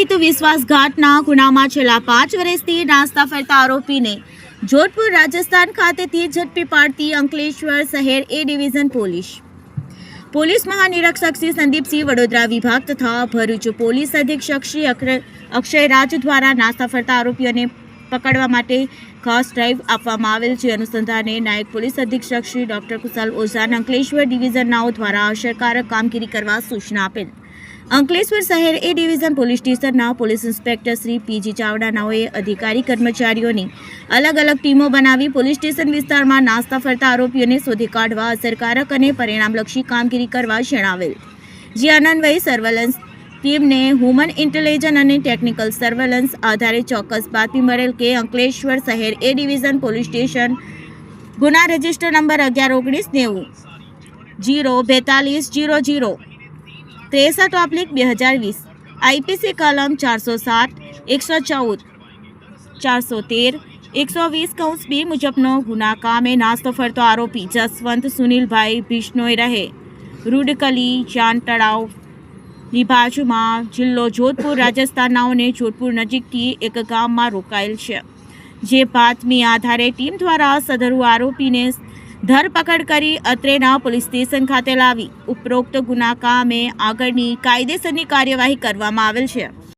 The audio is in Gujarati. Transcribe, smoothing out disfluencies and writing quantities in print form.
સહિત વિશ્વાસઘાતના ગુનામાં છેલ્લા 5 વર્ષથી નાસ્તા ફરતા આરોપીને જોધપુર રાજસ્થાન ખાતેથી ઝડપી પાડતી અંકલેશ્વર શહેર એ ડિવિઝન પોલીસ મહાનિરીક્ષક શ્રી સંદીપસિંહ વડોદરા વિભાગ તથા ભરૂચ પોલીસ અધિક્ષક શ્રી અક્ષય રાજ દ્વારા નાસ્તા ફરતા આરોપીઓને પકડવા માટે ખાસ ડ્રાઈવ આપવામાં આવેલ છે। અનુસંધાને નાયક પોલીસ અધિક્ષક શ્રી ડોક્ટર કુશાલ ઓઝાને અંકલેશ્વર ડિવિઝનનાઓ દ્વારા અસરકારક કામગીરી કરવા સૂચના આપેલ। અંકલેશ્વર શહેર એ ડિવિઝન પોલીસ સ્ટેશનના પોલીસ ઇન્સ્પેક્ટર શ્રી પીજી ચાવડાનાઓએ અધિકારી કર્મચારીઓની અલગ અલગ ટીમો બનાવી પોલીસ સ્ટેશન વિસ્તારમાં નાસ્તા ફરતા આરોપીઓને શોધી કાઢવા અસરકારક અને પરિણામલક્ષી કામગીરી કરવા જણાવેલ। જે અન્વયે સર્વેલન્સ ટીમને હ્યુમન ઇન્ટેલિજન્સ અને ટેકનિકલ સર્વેલન્સ આધારે ચોક્કસ બાતમી મળેલ કે અંકલેશ્વર શહેર એ ડિવિઝન પોલીસ સ્ટેશન ગુના રજિસ્ટર નંબર 111990 04200 63/2020 આઈપીસી કલમ 407 114 413 120(2) મુજબનો ગુના કામે નાસ્તો ફરતો આરોપી જસવંત સુનિલભાઈ બિશ્નોઈ રહે રૂડકલી જાન તળાવની બાજુમાં જિલ્લો જોધપુર રાજસ્થાનનાઓને જોધપુર નજીકથી એક ગામમાં રોકાયેલ છે। જે બાતમી આધારે ટીમ દ્વારા સદરુ આરોપીને ધરપકડ કરી અત્રેના પોલીસ સ્ટેશન ખાતે લાવી ઉપરોક્ત ગુના કામે આગળની કાયદેસરની કાર્યવાહી કરવામાં આવેલ છે।